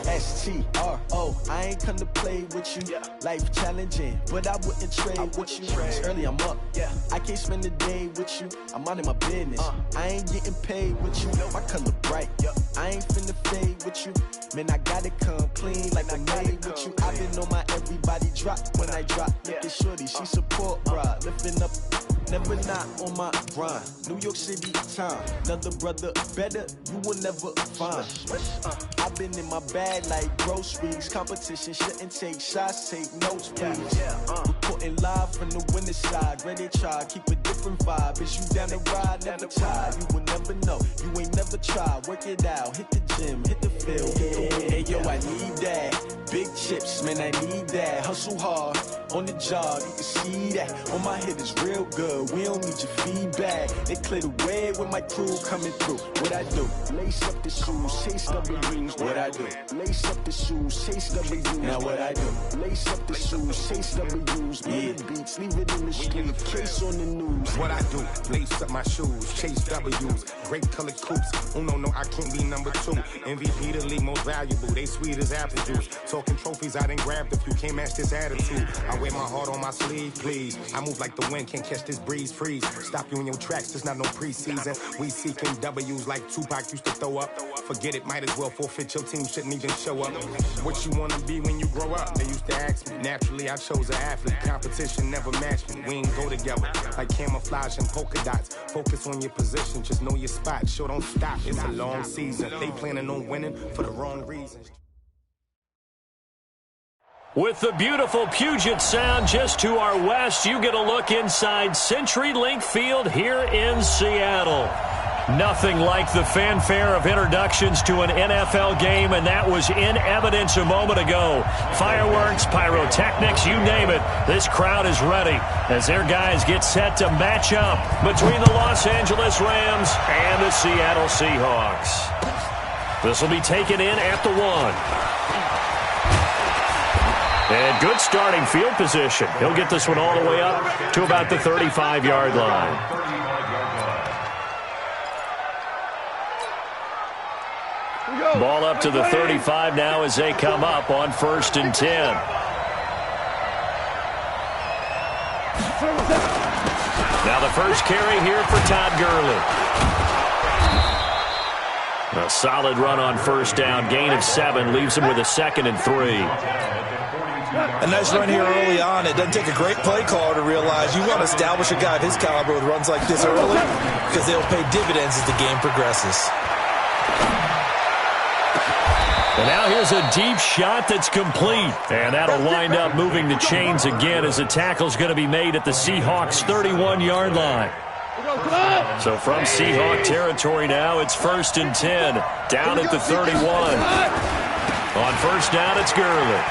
S-T-R-O, I ain't come to play with you. Life challenging, but I wouldn't trade with you. It's early, I'm up. I can't spend the day with you. I'm out of my business. I ain't getting paid with you. My color bright. I ain't finna fade with you. Man, I gotta come clean like I made with you. I've been on my everybody drop when I drop. Look at shorty, she support ride. Lifting up, never not on my grind. New York City time, another brother better, you will never find. I've been in my bag like groceries. Competition shouldn't take shots, take notes, please. Reporting live from the winning side. Ready to try, keep a different vibe. Is you down the ride, never tired. You will never know, you ain't never tried. Work it out, hit the gym, hit the field. Hey yo, I need that. Big chips, man, I need that. Hustle hard, on the job, you can see that. On my head is real good, we don't need your feedback. They clear the way with my crew coming through. What I do? Lace up the shoes, chase W's. What I do? Lace up the shoes, chase W's. Now what I do? Lace up the shoes, chase W's. Yeah, beats, leave it in the street, case on the news. What I do? Lace up my shoes, chase W's. Great colored coops. Oh no, I can't be number 2. MVP the league most valuable. They sweet as apple juice. Talking trophies, I didn't grab the few. Can't match this attitude. I wear my heart on my sleeve, please. I move like the wind, can't catch this breeze, freeze. Stop you in your tracks, there's not no preseason. We seeking W's like Tupac used to throw up. Forget it, might as well forfeit. Your team shouldn't even show up. What you wanna be when you grow up? They used to ask me. Naturally, I chose an athlete. Competition never matched me. We ain't go together like camouflage and polka dots. Focus on your position, just know your spot. Sure, don't stop. It's a long season. They planning on winning for the wrong reasons. With the beautiful Puget Sound just to our west, you get a look inside CenturyLink Field here in Seattle. Nothing like the fanfare of introductions to an NFL game, and that was in evidence a moment ago. Fireworks, pyrotechnics, you name it. This crowd is ready as their guys get set to match up between the Los Angeles Rams and the Seattle Seahawks. This will be taken in at the 1. And good starting field position. He'll get this one all the way up to about the 35-yard line. Ball up to the 35 now as they come up on 1st and 10. Now the first carry here for Todd Gurley. A solid run on 1st down. Gain of 7 leaves him with a 2nd and 3. A nice run here early on. It doesn't take a great play caller to realize you want to establish a guy of his caliber with runs like this early because they'll pay dividends as the game progresses. And now here's a deep shot that's complete. And that'll wind up moving the chains again as the tackle's going to be made at the Seahawks' 31-yard line. So from Seahawk territory now, it's 1st and 10. Down at the 31. On 1st down, it's Gurley.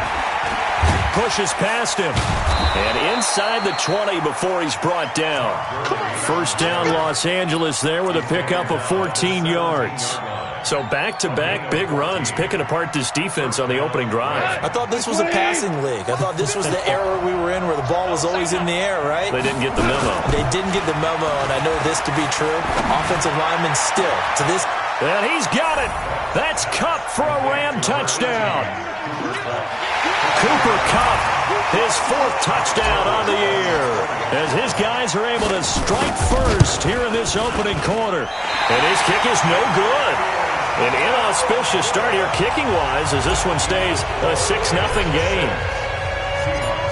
Pushes past him. And inside the 20 before he's brought down. 1st down Los Angeles there with a pickup of 14 yards. So back-to-back big runs picking apart this defense on the opening drive. I thought this was a passing league. I thought this was the era we were in where the ball was always in the air, right? They didn't get the memo. They didn't get the memo, and I know this to be true. Offensive linemen still, to this. And he's got it. That's Kupp for a Ram touchdown. Cooper Kupp, his 4th touchdown on the year, as his guys are able to strike first here in this opening quarter. And his kick is no good. An inauspicious start here kicking-wise as this one stays a 6-0 game.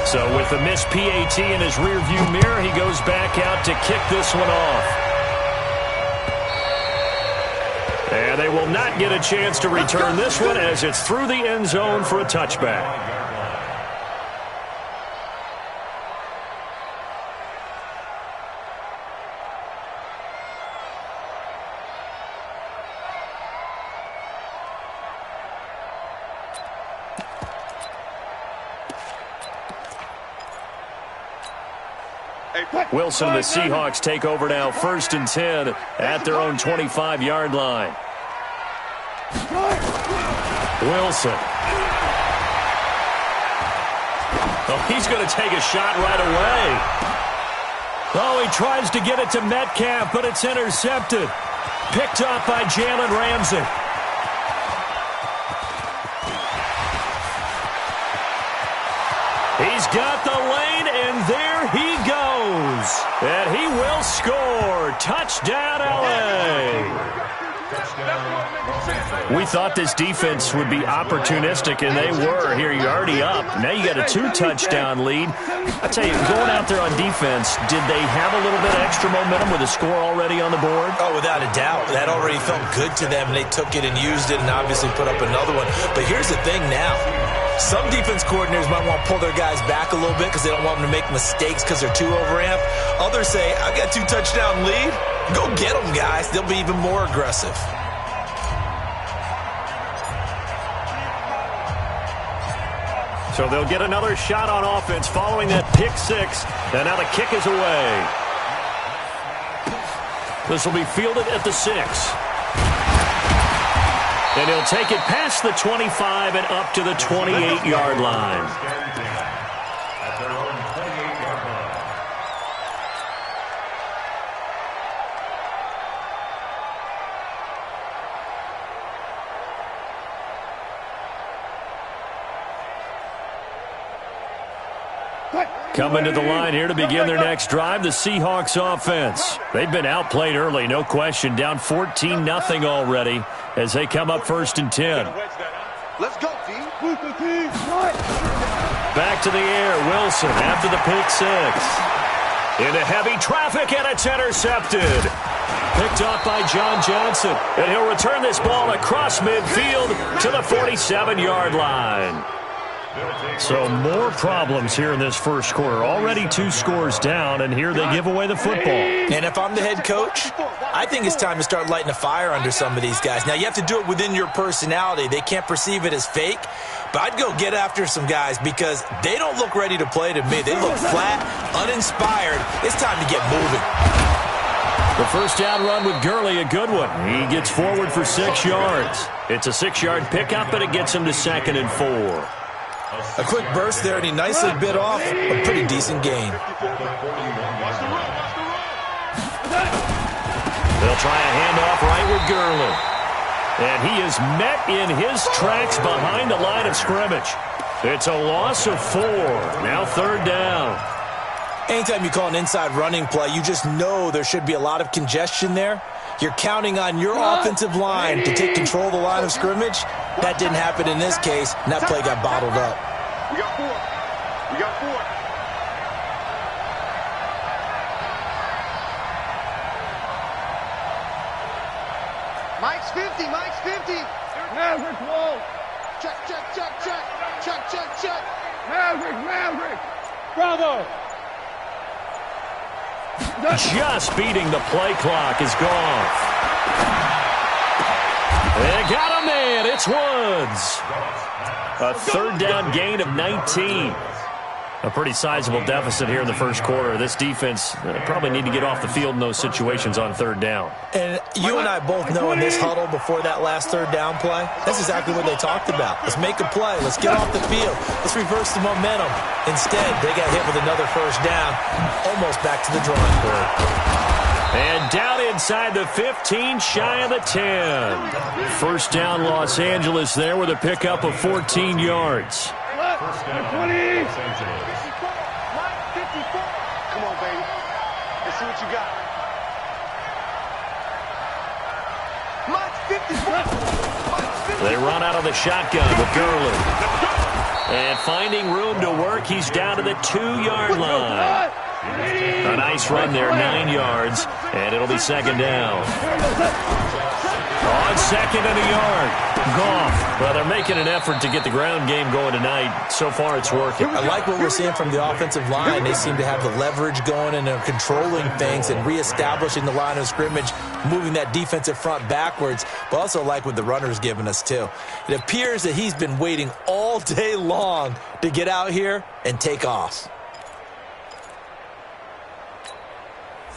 So with the missed PAT in his rearview mirror, he goes back out to kick this one off. And they will not get a chance to return this one as it's through the end zone for a touchback. Wilson and the Seahawks take over now, 1st and 10 at their own 25-yard line. Wilson. Oh, he's going to take a shot right away. Oh, he tries to get it to Metcalf, but it's intercepted. Picked up by Jalen Ramsey. He's got the lane, and there he goes. And he will score. Touchdown, L.A. We thought this defense would be opportunistic, and they were. Here, you're already up. Now you got a 2-touchdown lead. I tell you, going out there on defense, did they have a little bit of extra momentum with a score already on the board? Oh, without a doubt. That already felt good to them, and they took it and used it and obviously put up another one. But here's the thing now. Some defense coordinators might want to pull their guys back a little bit because they don't want them to make mistakes because they're too overamped. Others say, I've got 2-touchdown lead. Go get them, guys. They'll be even more aggressive. So they'll get another shot on offense following that pick six. And now the kick is away. This will be fielded at the 6. And he'll take it past the 25 and up to the 28-yard line. Coming to the line here to begin their next drive, the Seahawks offense. They've been outplayed early, no question. Down 14-0 already as they come up 1st and 10. Let's go, team. Back to the air, Wilson after the pick six. Into heavy traffic, and it's intercepted. Picked up by John Johnson. And he'll return this ball across midfield to the 47-yard line. So more problems here in this first quarter. Already 2 scores down, and here they give away the football. And if I'm the head coach, I think it's time to start lighting a fire under some of these guys. Now, you have to do it within your personality. They can't perceive it as fake. But I'd go get after some guys because they don't look ready to play to me. They look flat, uninspired. It's time to get moving. The first down run with Gurley, a good one. He gets forward for 6 yards. It's a 6-yard pickup, and it gets him to 2nd and 4. A quick burst there, and he nicely bit off a pretty decent gain. They'll try a handoff right with Gurley. And he is met in his tracks behind the line of scrimmage. It's a loss of 4. Now 3rd down. Anytime you call an inside running play, you just know there should be a lot of congestion there. You're counting on your offensive line to take control of the line of scrimmage. That didn't happen in this case, and that play got bottled up. We got 4. We got 4. Mike's 50. Mike's 50. Maverick wall. Check, check, check, check. Check, check, check. Maverick, Maverick. Bravo. Just beating the play clock is gone. They got a man. It's Woods. A 3rd down gain of 19. A pretty sizable deficit here in the first quarter. This defense probably need to get off the field in those situations on 3rd down. And you and I both know in this huddle before that last 3rd down play, that's exactly what they talked about. Let's make a play. Let's get off the field. Let's reverse the momentum. Instead, they got hit with another 1st down, almost back to the drawing board. And down inside the 15, shy of the 10. 1st down, Los Angeles there with a pickup of 14 yards. 20. 54. Come on, baby. Let's see what you got. Mike's 54. They run out of the shotgun with Gurley. And finding room to work, he's down to the 2-yard line. A nice run there, 9 yards, and it'll be 2nd down. On 2nd and a yard. Goff. Well, they're making an effort to get the ground game going tonight. So far, it's working. I like what we're seeing from the offensive line. They seem to have the leverage going, and they're controlling things and reestablishing the line of scrimmage, moving that defensive front backwards, but also like what the runner's giving us, too. It appears that he's been waiting all day long to get out here and take off.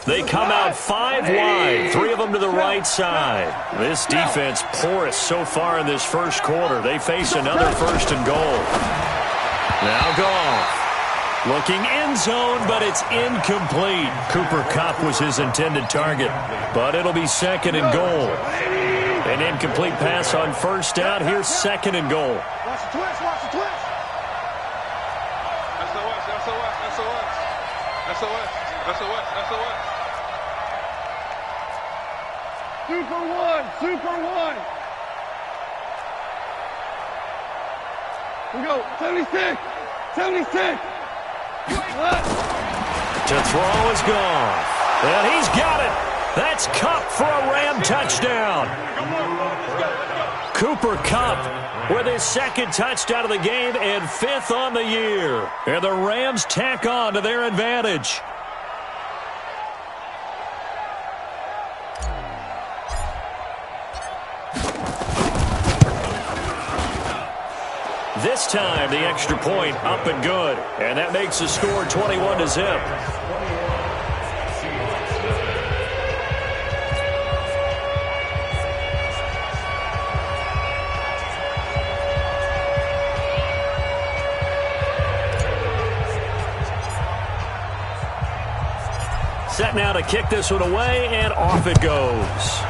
They come out 5 wide, 3 of them to the right side. This defense porous so far in this first quarter. They face another 1st and goal. Now Goff. Looking end zone, but it's incomplete. Cooper Kupp was his intended target, but it'll be 2nd and goal. An incomplete pass on 1st down. Here's 2nd and goal. Watch the twist, watch the twist. That's the way. Super one, super one. We go, 76, 76. To throw is gone. And he's got it. That's Kupp for a Ram touchdown. Cooper Kupp with his second touchdown of the game and 5th on the year. And the Rams tack on to their advantage. This time, the extra point up and good. And that makes the score 21-0. Set now to kick this one away, and off it goes.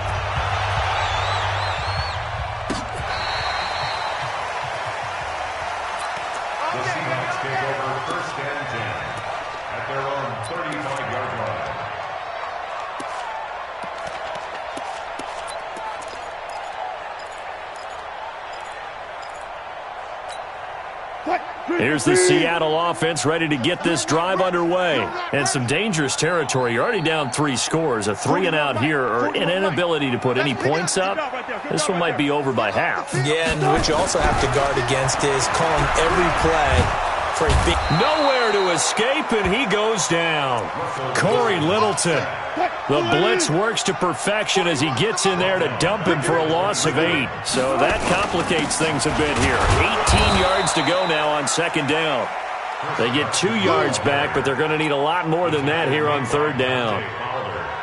Here's the Seattle offense ready to get this drive underway. And some dangerous territory. You're already down 3 scores. A 3-and-out here or an inability to put any points up. This one might be over by half. Yeah, and what you also have to guard against is calling every play for a big... Nowhere to escape, and he goes down. Corey Littleton. The blitz works to perfection as he gets in there to dump him for a loss of 8. So that complicates things a bit here. 18 yards to go now on 2nd down. They get 2 yards back, but they're going to need a lot more than that here on 3rd down.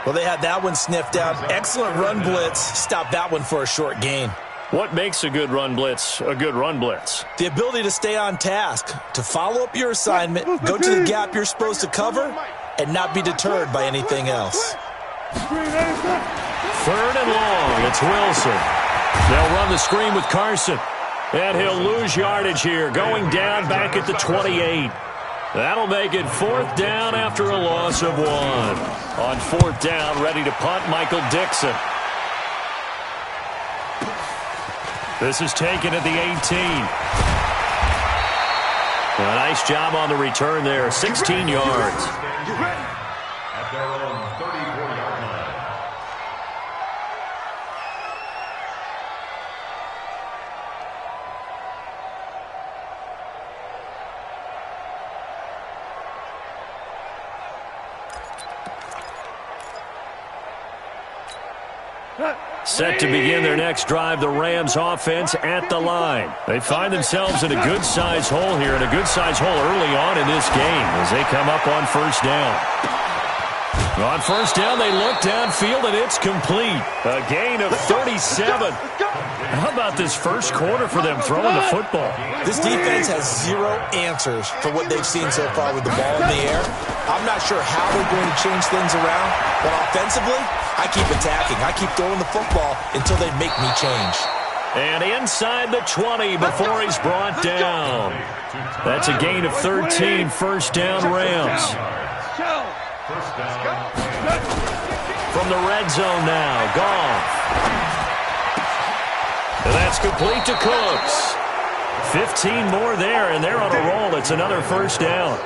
Well, they had that one sniffed out. Excellent run blitz. Stop that one for a short gain. What makes a good run blitz a good run blitz? The ability to stay on task, to follow up your assignment, go to the gap you're supposed to cover, and not be deterred by anything else. 3rd and long. It's Wilson. They'll run the screen with Carson. And he'll lose yardage here, going down back at the 28. That'll make it 4th down after a loss of 1. On 4th down, ready to punt, Michael Dixon. This is taken at the 18. A nice job on the return there, 16 yards. At their own 34-yard line. Set to begin their next drive, the Rams offense at the line. They find themselves in a good-sized hole here, and a good-sized hole early on in this game as they come up on 1st down. On 1st down, they look downfield, and it's complete. A gain of 37. How about this first quarter for them throwing the football? This defense has 0 answers for what they've seen so far with the ball in the air. I'm not sure how they're going to change things around, but offensively, I keep attacking. I keep throwing the football until they make me change. And inside the 20 before he's brought down. That's a gain of 13, 1st down Rams. From the red zone now, Goff. And that's complete to Cooks. 15 more there, and they're on a roll. It's another 1st down.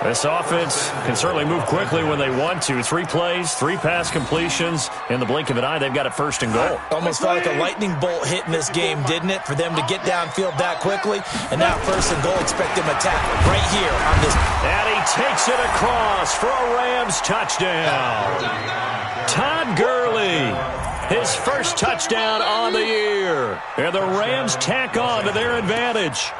This offense can certainly move quickly when they want to. 3 plays, 3 pass completions. In the blink of an eye, they've got it 1st and goal. Almost felt like a lightning bolt hit in this game, didn't it? For them to get downfield that quickly. And now 1st and goal, expect them to attack right here on this. And he takes it across for a Rams touchdown. Todd Gurley, his 1st touchdown on the year. And the Rams tack on to their advantage.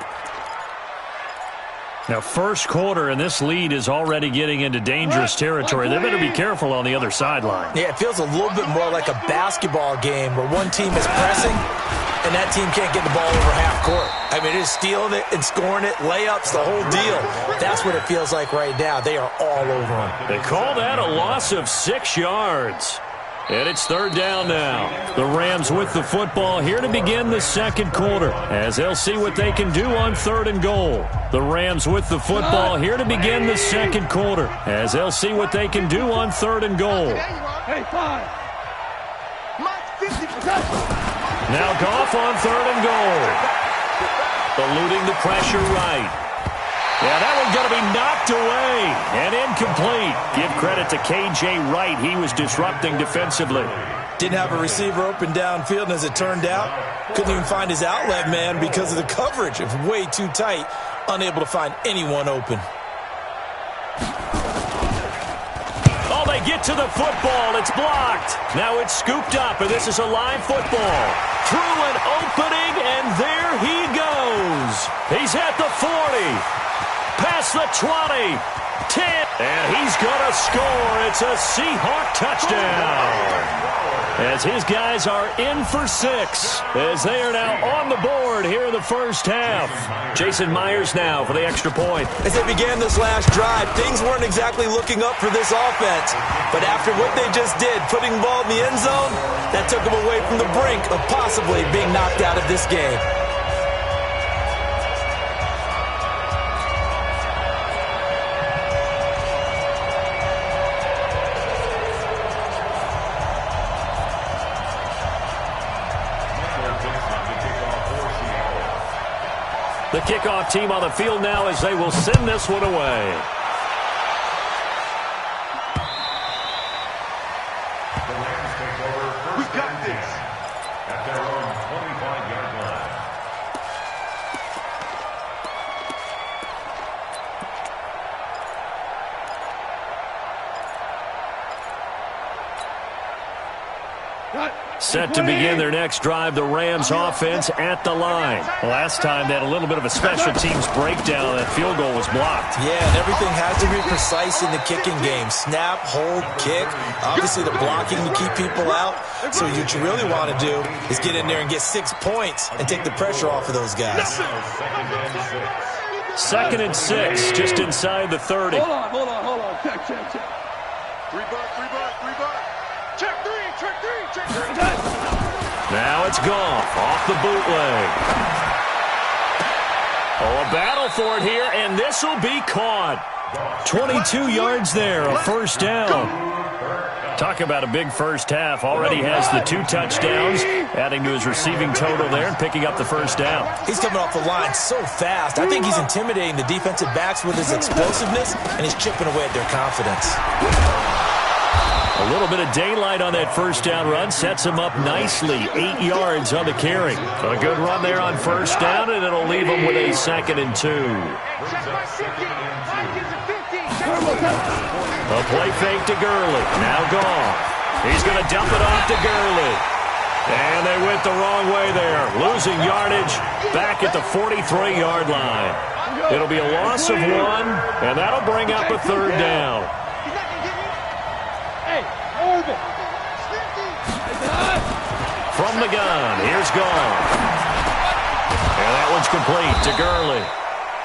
Now, 1st quarter, and this lead is already getting into dangerous territory. They better be careful on the other sideline. Yeah, it feels a little bit more like a basketball game where one team is pressing, and that team can't get the ball over half court. I mean, just stealing it and scoring it, layups, the whole deal. That's what it feels like right now. They are all over them. They call that a loss of 6 yards. And it's third down now. The Rams with the football here to begin the second quarter as they'll see what they can do on third and goal. The Rams with the football here to begin the second quarter as they'll see what they can do on third and goal. Hey, 5. Now Goff on third and goal. Eluding the pressure right. Yeah, that one's going to be knocked away and incomplete. Give credit to K.J. Wright. He was disrupting defensively. Didn't have a receiver open downfield, and as it turned out, couldn't even find his outlet man because of the coverage. It was way too tight, unable to find anyone open. Oh, they get to the football. It's blocked. Now it's scooped up, and this is a live football. Through an opening, and there he goes. He's at the 40. Past the 20, 10, and he's going to score. It's a Seahawk touchdown. As his guys are in for 6, as they are now on the board here in the first half. Jason Myers now for the extra point. As they began this last drive, things weren't exactly looking up for this offense. But after what they just did, putting the ball in the end zone, that took them away from the brink of possibly being knocked out of this game. The kickoff team on the field now as they will send this one away. The Rams take over first and 10 at their own 25-yard line. Set to begin their next drive, the Rams offense at the line. Last time they had a little bit of a special teams breakdown. That field goal was blocked. Yeah, and everything has to be precise in the kicking game. Snap, hold, kick. Obviously the blocking to keep people out. So what you really want to do is get in there and get 6 points and take the pressure off of those guys. Second and 6, just inside the 30. Hold on. Check. 3 buck. Check 3. Now it's Goff off the bootleg. Oh, a battle for it here, and this will be caught. 22 yards there, a first down. Talk about a big first half. Already has the 2 touchdowns, adding to his receiving total there and picking up the first down. He's coming off the line so fast. I think he's intimidating the defensive backs with his explosiveness, and he's chipping away at their confidence. A little bit of daylight on that first down run sets him up nicely. 8 yards on the carry. So a good run there on first down, and it'll leave him with a 2nd and 2. A play fake to Gurley. Now Goff. He's going to dump it off to Gurley. And they went the wrong way there. Losing yardage back at the 43-yard line. It'll be a loss of 1, and that'll bring up a third down. From the gun, here's Goff. And that one's complete to Gurley.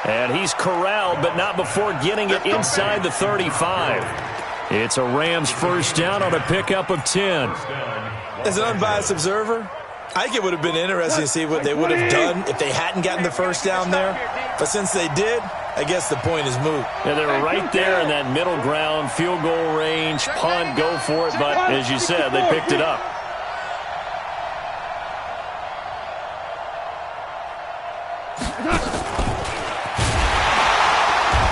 And he's corralled, but not before getting it inside the 35. It's a Rams first down on a pickup of 10. As an unbiased observer, I think it would have been interesting to see what they would have done if they hadn't gotten the first down there. But since they did, I guess the point is moot. Yeah, they were right there in that middle ground, field goal range, punt, go for it. But as you said, they picked it up.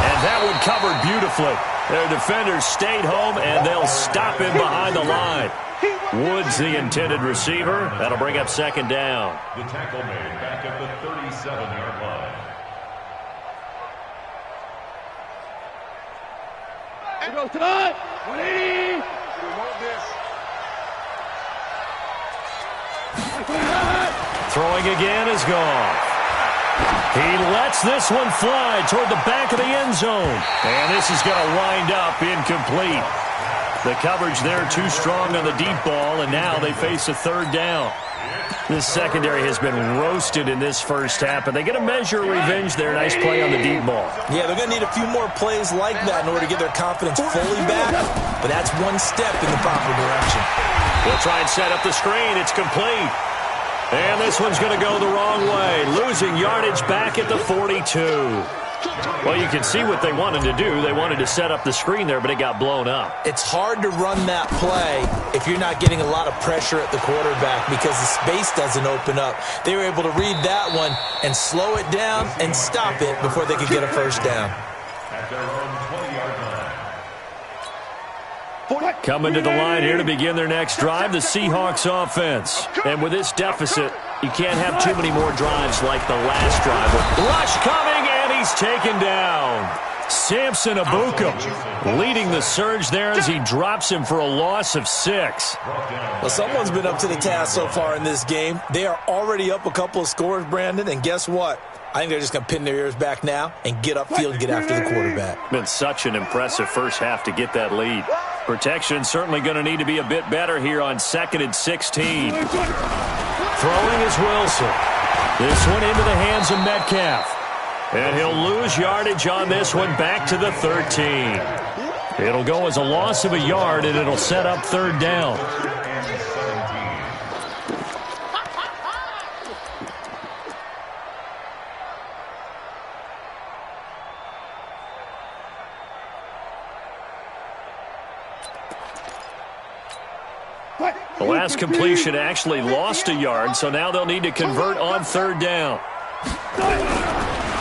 And that one covered beautifully. Their defenders stayed home, and they'll stop him behind the line. Woods, the intended receiver. That'll bring up second down. The tackle made back at the 37-yard line. Here goes tonight. 180. Throwing again is Goff. He lets this one fly toward the back of the end zone. And this is going to wind up incomplete. The coverage there too strong on the deep ball, and now they face a third down. This secondary has been roasted in this first half, but they get a measure of revenge there. Nice play on the deep ball. Yeah, they're going to need a few more plays like that in order to get their confidence fully back, but that's one step in the proper direction. He'll try and set up the screen. It's complete. And this one's going to go the wrong way, losing yardage back at the 42. Well, you can see what they wanted to do. They wanted to set up the screen there, but it got blown up. It's hard to run that play if you're not getting a lot of pressure at the quarterback because the space doesn't open up. They were able to read that one and slow it down and stop it before they could get a first down. At their own 20-yard line. Coming to the line here to begin their next drive, the Seahawks offense. And with this deficit, you can't have too many more drives like the last drive. Rush coming, and he's taken down. Samson Abuka leading the surge there as he drops him for a loss of 6. Well, someone's been up to the task so far in this game. They are already up a couple of scores, Brandon, and guess what? I think they're just going to pin their ears back now and get upfield and get after the quarterback. Been such an impressive first half to get that lead. Protection certainly going to need to be a bit better here on 2nd and 16. Throwing is Wilson. This one into the hands of Metcalf. And he'll lose yardage on this one back to the 13. It'll go as a loss of a yard, and it'll set up 3rd down. The last completion actually lost a yard, so now they'll need to convert on 3rd down.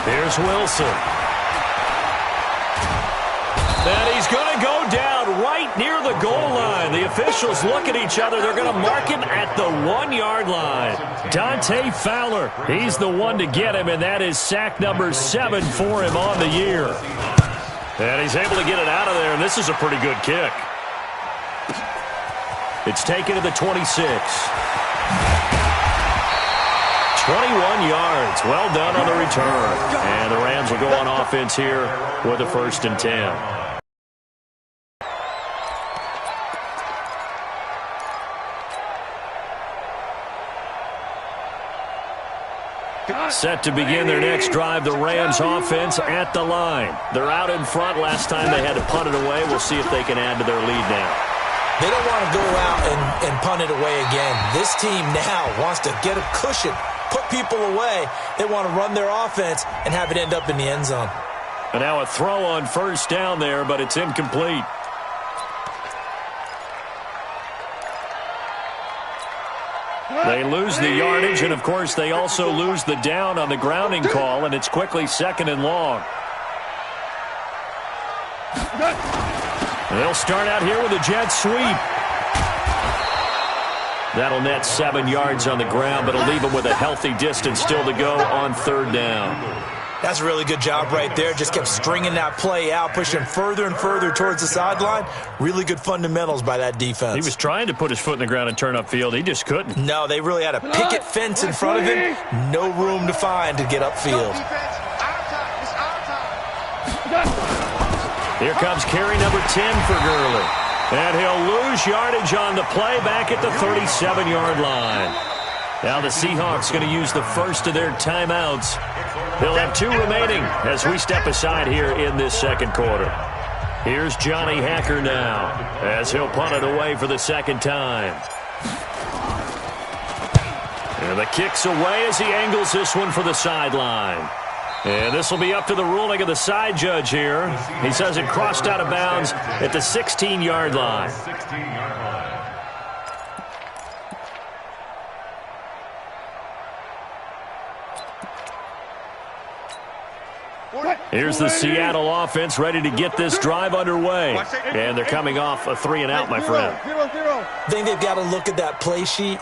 Here's Wilson. And he's going to go down right near the goal line. The officials look at each other. They're going to mark him at the 1-yard line. Dante Fowler, he's the one to get him, and that is sack number 7 for him on the year. And he's able to get it out of there, and this is a pretty good kick. It's taken to the 26. 21 yards. Well done on the return. And the Rams will go on offense here with a 1st and 10. Set to begin their next drive, the Rams offense at the line. They're out in front. Last time they had to punt it away. We'll see if they can add to their lead now. They don't want to go out and punt it away again. This team now wants to get a cushion, put people away. They want to run their offense and have it end up in the end zone. And now a throw on 1st down there, but it's incomplete. They lose the yardage, and, of course, they also lose the down on the grounding call, and it's quickly 2nd and long. They'll start out here with a jet sweep. That'll net 7 yards on the ground, but it'll leave them with a healthy distance still to go on 3rd down. That's a really good job right there. Just kept stringing that play out, pushing further and further towards the sideline. Really good fundamentals by that defense. He was trying to put his foot in the ground and turn upfield. He just couldn't. No, they really had a picket fence in front of him. No room to find to get upfield. Here comes carry number 10 for Gurley. And he'll lose yardage on the play back at the 37-yard line. Now the Seahawks going to use the first of their timeouts. They'll have 2 remaining as we step aside here in this 2nd quarter. Here's Johnny Hacker now as he'll punt it away for the 2nd time. And the kick's away as he angles this one for the sideline. And this will be up to the ruling of the side judge here. He says it crossed out of bounds at the 16-yard line. Here's the Seattle offense ready to get this drive underway. And they're coming off a 3-and-out, my friend. I think they've got to look at that play sheet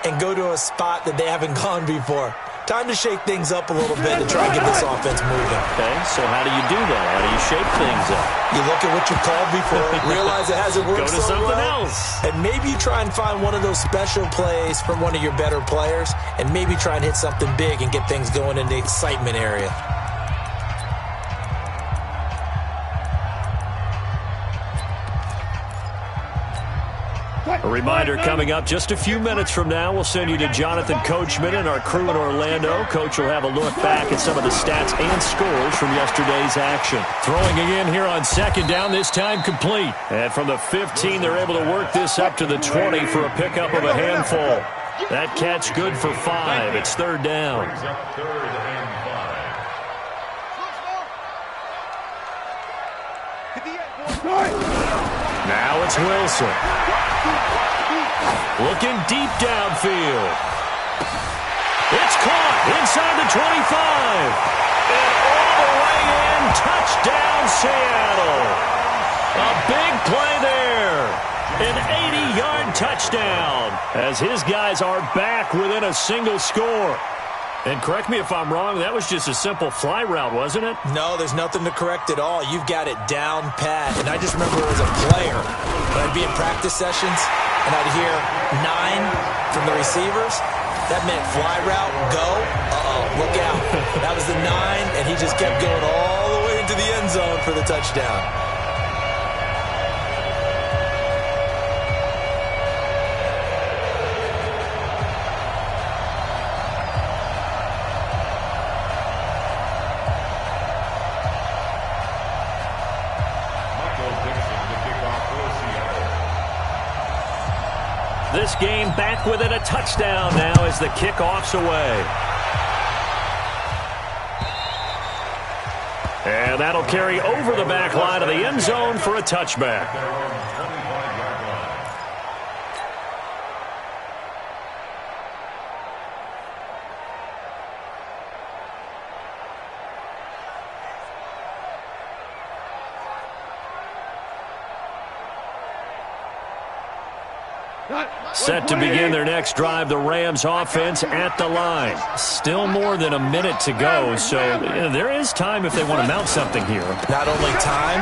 and go to a spot that they haven't gone before. Time to shake things up a little bit to try and get this offense moving. Okay, so how do you do that? How do you shake things up? You look at what you called before, realize it hasn't worked Go to so something well, else. and maybe you try and find one of those special plays from one of your better players, and maybe try and hit something big and get things going in the excitement area. reminder coming up just a few minutes from now, we'll send you to Jonathan Coachman and our crew in Orlando. Coach will have a look back at some of the stats and scores from yesterday's action. Throwing again here on second down, this time complete. And from the 15, they're able to work this up to the 20 for a pickup of a handful. That catch good for 5. It's third down. Now it's Wilson. Looking deep downfield. It's caught inside the 25. And all the way in. Touchdown, Seattle. A big play there. An 80-yard touchdown as his guys are back within a single score. And correct me if I'm wrong, that was just a simple fly route, wasn't it? No, there's nothing to correct at all. You've got it down pat. And I just remember as a player, when I'd be in practice sessions, and I'd hear 9 from the receivers. That meant fly route, go. Uh-oh, look out. That was the 9, and he just kept going all the way into the end zone for the touchdown. This game back within a touchdown now as the kickoff's away. And that'll carry over the back line of the end zone for a touchback. Set to begin their next drive, the Rams offense at the line. Still more than a minute to go, so there is time if they want to mount something here. Not only time,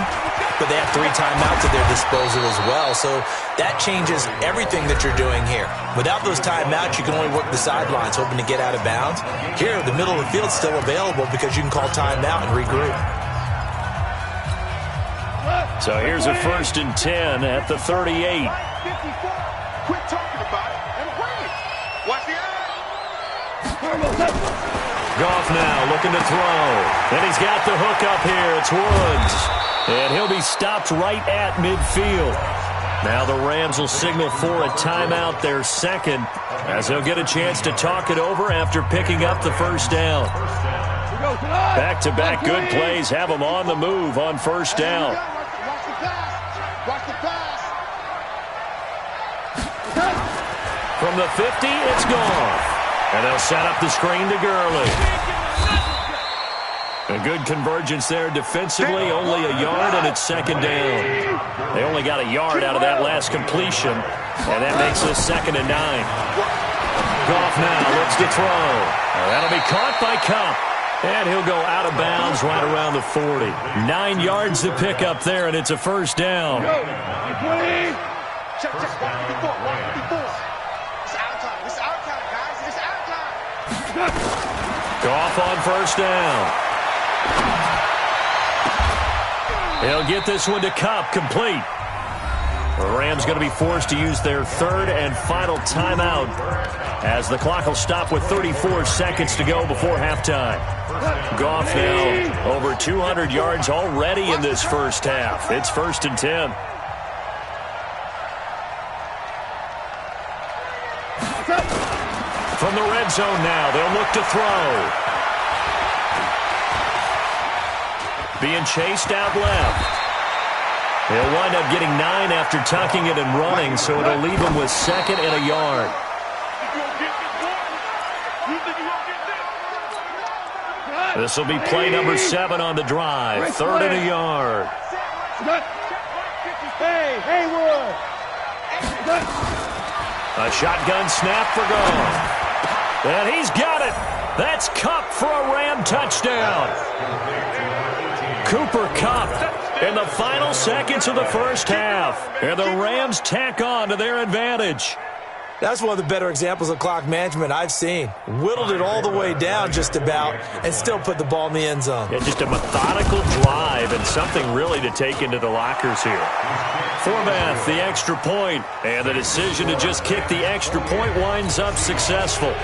but they have 3 timeouts at their disposal as well, so that changes everything that you're doing here. Without those timeouts, you can only work the sidelines, hoping to get out of bounds. Here, the middle of the field's still available because you can call timeout and regroup. So here's a 1st and 10 at the 38. Quit talking about it and bring it. Watch the eye. Goff now looking to throw. And he's got the hook up here. It's Woods. And he'll be stopped right at midfield. Now the Rams will signal for a timeout, their second, as they'll get a chance to talk it over after picking up the first down. Back-to-back good plays have them on the move on first down. Watch the pass. Watch the pass. From the 50, it's gone. And they'll set up the screen to Gurley. A good convergence there defensively, only a yard, and it's second down. They only got a yard out of that last completion, and that makes this 2nd and 9. Goff now looks to throw. That'll be caught by Kupp. And he'll go out of bounds right around the 40. 9 yards to pick up there, and it's a first down. Check, before. It's our time. It's our time, guys. It's our time. Goff on first down. He'll get this one to Kupp, complete. The Rams going to be forced to use their 3rd and final timeout as the clock will stop with 34 seconds to go before halftime. Goff now over 200 yards already in this first half. It's 1st and 10. From the red zone now, they'll look to throw. Being chased out left. He'll wind up getting 9 after tucking it and running, so it'll leave him with 2nd and a yard. This will be play number 7 on the drive. 3rd and a yard. Hey, Haywood. A shotgun snap for Goff. And he's got it. That's Kupp for a Ram touchdown. Cooper Kupp in the final seconds of the first half. And the Rams tack on to their advantage. That's one of the better examples of clock management I've seen. Whittled it all the way down just about and still put the ball in the end zone. Yeah, just a methodical drive and something really to take into the lockers here. Forbath, the extra point, and the decision to just kick the extra point winds up successful.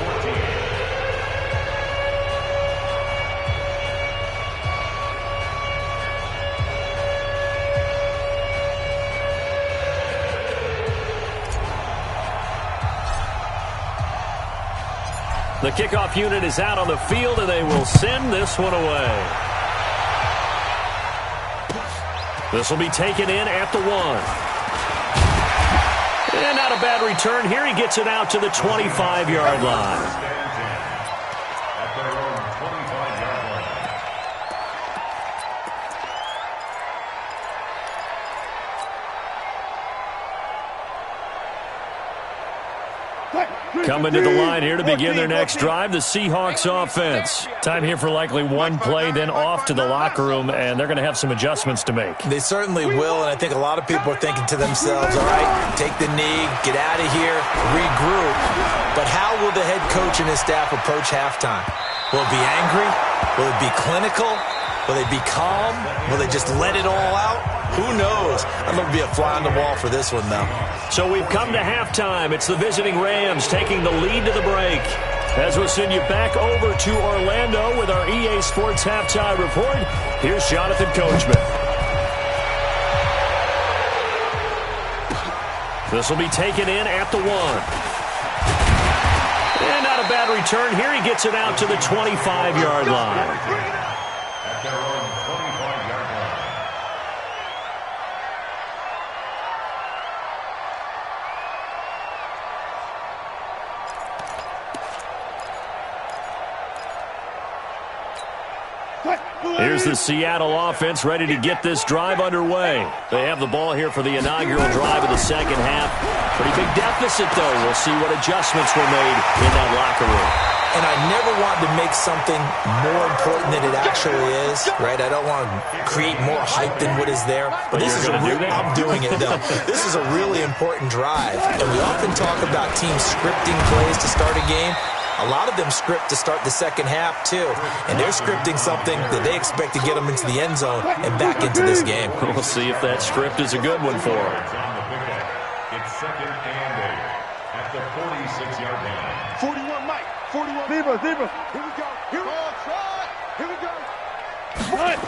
The kickoff unit is out on the field, and they will send this one away. This will be taken in at the 1. And not a bad return here. He gets it out to the 25-yard line. Coming to the line here to begin their next drive, the Seahawks offense. Time here for likely one play, then off to the locker room, and they're going to have some adjustments to make. They certainly will, and I think a lot of people are thinking to themselves, all right, take the knee, get out of here, regroup. But how will the head coach and his staff approach halftime? Will it be angry? Will it be clinical? Will they be calm? Will they just let it all out? Who knows? I'd love to be a fly on the wall for this one, though. So we've come to halftime. It's the visiting Rams taking the lead to the break. As we'll send you back over to Orlando with our EA Sports Halftime Report, here's Jonathan Coachman. This will be taken in at the 1. And not a bad return here. He gets it out to the 25-yard line. At their own 25-yard line. Here's the Seattle offense ready to get this drive underway. They have the ball here for the inaugural drive of the second half. Pretty big deficit, though. We'll see what adjustments were made in that locker room. And I never want to make something more important than it actually is, right? I don't want to create more hype than what is there. But this is I'm doing it, though. This is a really important drive. And we often talk about teams scripting plays to start a game. A lot of them script to start the second half, too. And they're scripting something that they expect to get them into the end zone and back into this game. We'll see if that script is a good one for them. It's second and 8 at the 46-yard line. 41, Mike. 41. Zebra. Here we go. Here we go. Here we go. What?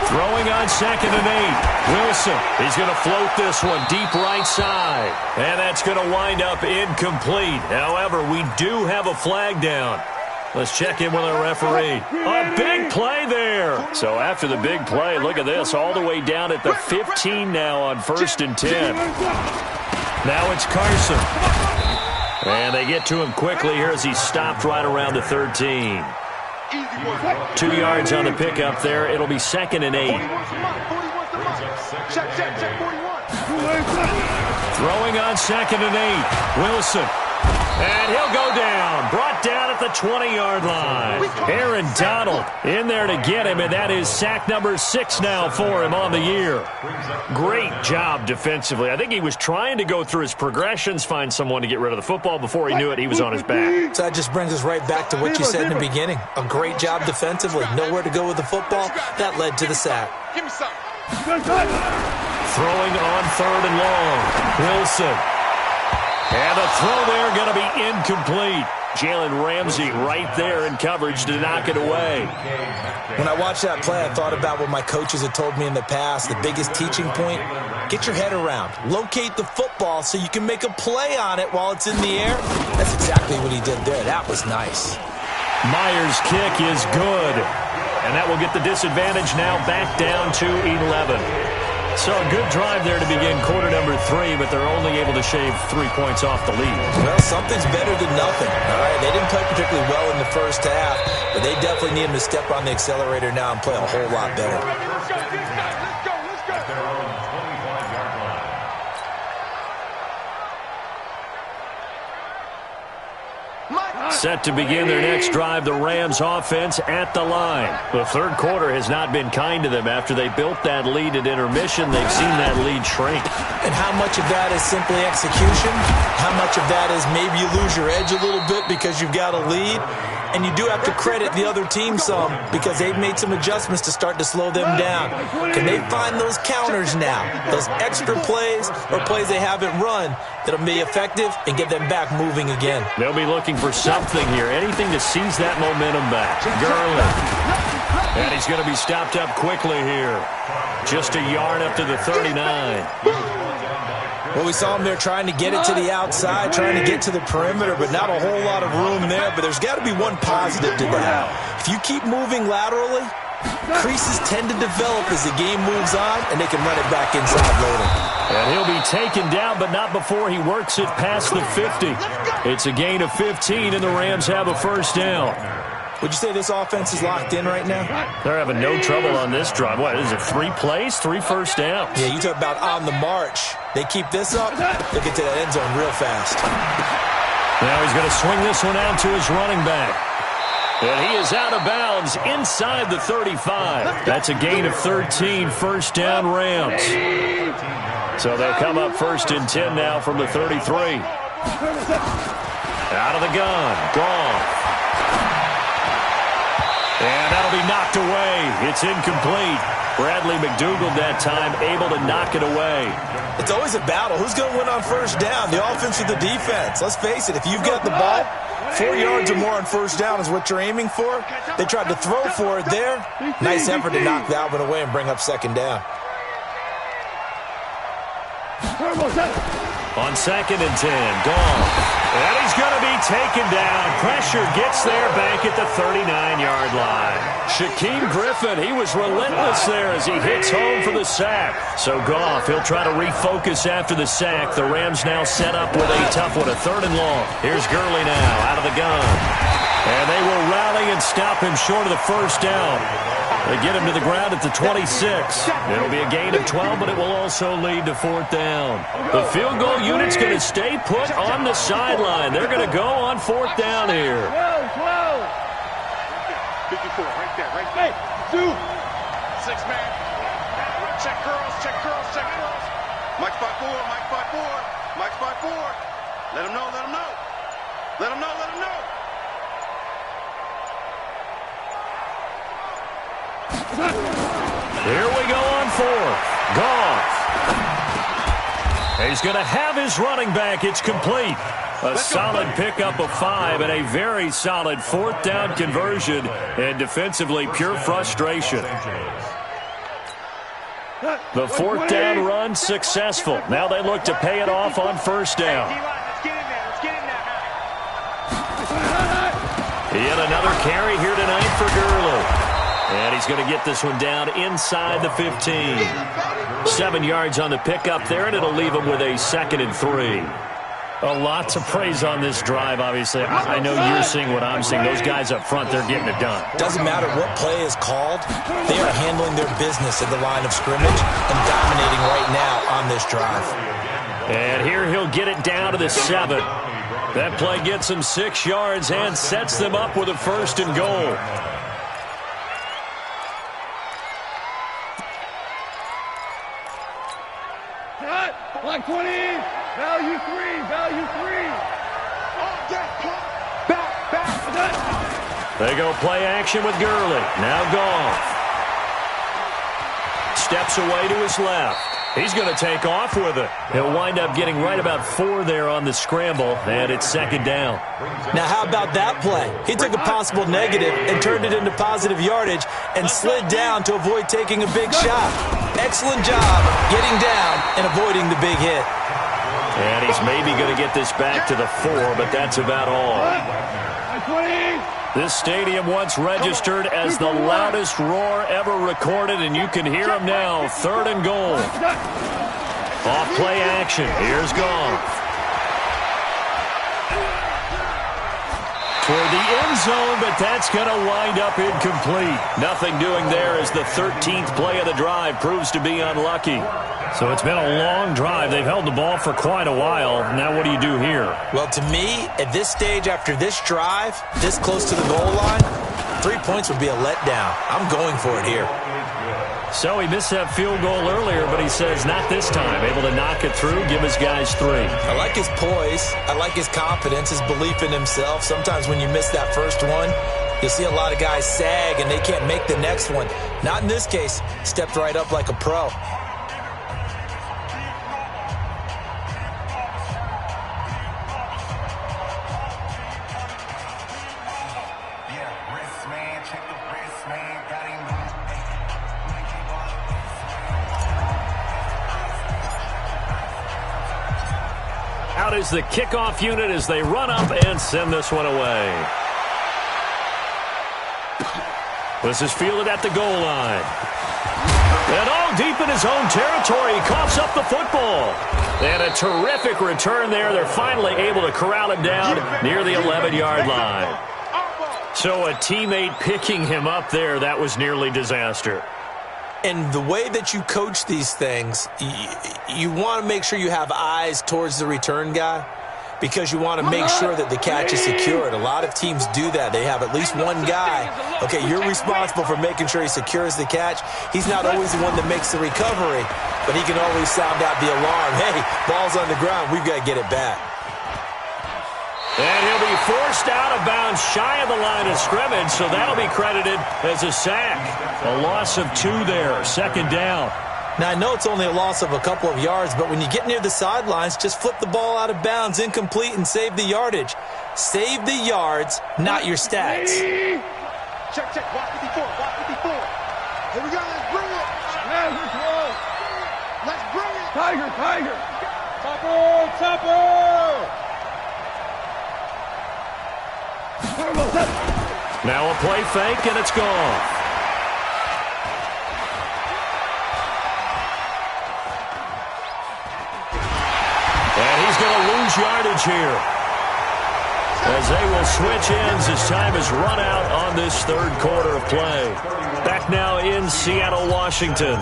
Throwing on second and 8. Wilson, he's going to float this one deep right side. And that's going to wind up incomplete. However, we do have a flag down. Let's check in with our referee. A big play there. So after the big play, look at this. All the way down at the 15 now on 1st and 10. Now it's Carson. And they get to him quickly here as he's stopped right around the 13. 2 yards on the pickup there. It'll be second and 8. Throwing on second and 8. Wilson. And he'll go down. Brought down at the 20-yard line. Aaron Donald in there to get him, and that is sack number 6 now for him on the year. Great job defensively. I think he was trying to go through his progressions, find someone to get rid of the football. Before he knew it, he was on his back. So that just brings us right back to what you said in the beginning. A great job defensively. Nowhere to go with the football. That led to the sack. Give me some. Throwing on 3rd and long. Wilson. And the throw there going to be incomplete. Jalen Ramsey right there in coverage to knock it away. When I watched that play, I thought about what my coaches had told me in the past. The biggest teaching point, get your head around. Locate the football so you can make a play on it while it's in the air. That's exactly what he did there. That was nice. Myers' kick is good. And that will get the disadvantage now back down to 11. So a good drive there to begin quarter number 3, but they're only able to shave 3 points off the lead. Well, something's better than nothing. All right, they didn't play particularly well in the first half, but they definitely need him to step on the accelerator now and play a whole lot better. Let's go. At their own 25-yard line. Set to begin their next drive, the Rams offense at the line. The third quarter has not been kind to them. After they built that lead at intermission, they've seen that lead shrink. And how much of that is simply execution? How much of that is maybe you lose your edge a little bit because you've got a lead? And you do have to credit the other team some because they've made some adjustments to start to slow them down. Can they find those counters now, those extra plays or plays they haven't run that'll be effective and get them back moving again? They'll be looking for something here, anything to seize that momentum back. Gurley. And he's going to be stopped up quickly here. Just a yard up to the 39. Well, we saw him there trying to get it to the outside, trying to get to the perimeter, but not a whole lot of room there. But there's got to be one positive to that. If you keep moving laterally, creases tend to develop as the game moves on, and they can run it back inside later. And he'll be taken down, but not before he works it past the 50. It's a gain of 15, and the Rams have a first down. Would you say this offense is locked in right now? They're having no trouble on this drive. What is it, 3 plays, 3 first downs? Yeah, you talk about on the march. They keep this up, they'll get to that end zone real fast. Now he's going to swing this one out to his running back. And he is out of bounds inside the 35. That's a gain of 13, first down Rams. So they'll come up first and 10 now from the 33. Out of the gun, Goff. And that'll be knocked away. It's incomplete. Bradley McDougald that time able to knock it away. It's always a battle. Who's going to win on first down, the offense or the defense? Let's face it, if you've got the ball, 4 yards or more on first down is what you're aiming for. They tried to throw for it there. Nice effort to knock that one away and bring up second down. On second and 10, Goff. And he's going to be taken down. Pressure gets there back at the 39-yard line. Shaquem Griffin, he was relentless there as he hits home for the sack. So Goff, he'll try to refocus after the sack. The Rams now set up with a tough one, a 3rd and long. Here's Gurley now out of the gun. And they will rally and stop him short of the first down. They get him to the ground at the 26. It'll be a gain of 12, but it will also lead to 4th down. The field goal unit's going to stay put on the sideline. They're going to go on 4th down here. 54, right there, right there. Hey, 2. 6-man. Check curls, check curls, check curls. Mike spot 4, Mike spot 4, Mike spot 4. Let him know, let him know. Let him know, let him know. Here we go on 4th. Goff. He's going to have his running back. It's complete. A solid pickup of 5 and a very solid 4th down conversion. And defensively, pure frustration. The 4th down run successful. Now they look to pay it off on first down. Yet another carry here tonight for Gurley. And he's going to get this one down inside the 15. 7 yards on the pickup there, and it'll leave him with a 2nd and 3. A lot to praise on this drive, obviously. I know you're seeing what I'm seeing. Those guys up front, they're getting it done. Doesn't matter what play is called. They are handling their business at the line of scrimmage and dominating right now on this drive. And here he'll get it down to the 7. That play gets him 6 yards and sets them up with a 1st and goal. Line 20, value 3, value 3. Back. They go play action with Gurley. Now Goff. Steps away to his left. He's going to take off with it. He'll wind up getting right about 4 there on the scramble, and it's 2nd down. Now, how about that play? He took a possible negative and turned it into positive yardage and slid down to avoid taking a big shot. Excellent job getting down and avoiding the big hit. And he's maybe going to get this back to the 4, but that's about all. This stadium once registered as the loudest roar ever recorded, and you can hear him now. 3rd and goal. Off play action. Here's Goff. toward the end zone, but that's going to wind up incomplete. Nothing doing there as the 13th play of the drive proves to be unlucky. So it's been a long drive. They've held the ball for quite a while. Now what do you do here? Well, to me, at this stage after this drive, this close to the goal line, 3 points would be a letdown. I'm going for it here. So he missed that field goal earlier, but he says not this time. Able to knock it through, give his guys 3. I like his poise. I like his confidence, his belief in himself. Sometimes when you miss that first one, you'll see a lot of guys sag and they can't make the next one. Not in this case. Stepped right up like a pro. Out is the kickoff unit as they run up and send this one away. This is fielded at the goal line. And all deep in his own territory, he coughs up the football. And a terrific return there. They're finally able to corral him down near the 11-yard line. So a teammate picking him up there, that was nearly disaster. And the way that you coach these things, you want to make sure you have eyes towards the return guy because you want to make sure that the catch is secured. A lot of teams do that. They have at least one guy. Okay, you're responsible for making sure he secures the catch. He's not always the one that makes the recovery, but he can always sound out the alarm. Hey, ball's on the ground. We've got to get it back. And he'll be forced out of bounds shy of the line of scrimmage, so that'll be credited as a sack. A loss of 2 there, second down. Now, I know it's only a loss of a couple of yards, but when you get near the sidelines, just flip the ball out of bounds, incomplete, and save the yardage. Save the yards, not your stats. Check, check. Watch 54. Watch 54. Here we go. Let's bring it. Let's bring it. Tiger, Tiger. Topper, Topper. Now a play fake, and it's gone. And he's going to lose yardage here. As they will switch ends as time is run out on this third quarter of play. Back now in Seattle, Washington.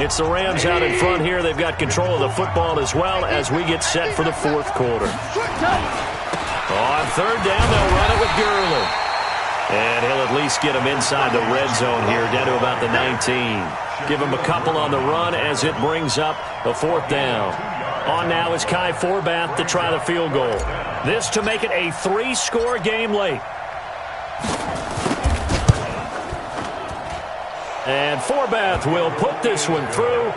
It's the Rams out in front here. They've got control of the football as well as we get set for the fourth quarter. On third down, they'll run it with Gurley. And he'll at least get him inside the red zone here, down to about the 19. Give him a couple on the run as it brings up a fourth down. On now is Kai Forbath to try the field goal. This to make it a 3-score game late. And Forbath will put this one through,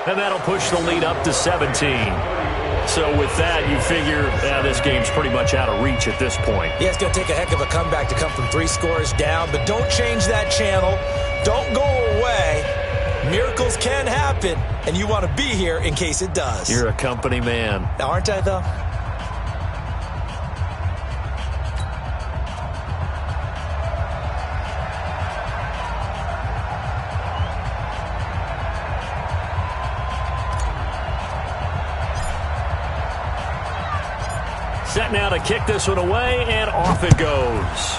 and that'll push the lead up to 17. So with that, you figure this game's pretty much out of reach at this point. Yeah, it's going to take a heck of a comeback to come from 3 scores down, but don't change that channel. Don't go away. Miracles can happen, and you want to be here in case it does. You're a company man. Aren't I, though? Set now to kick this one away, and off it goes.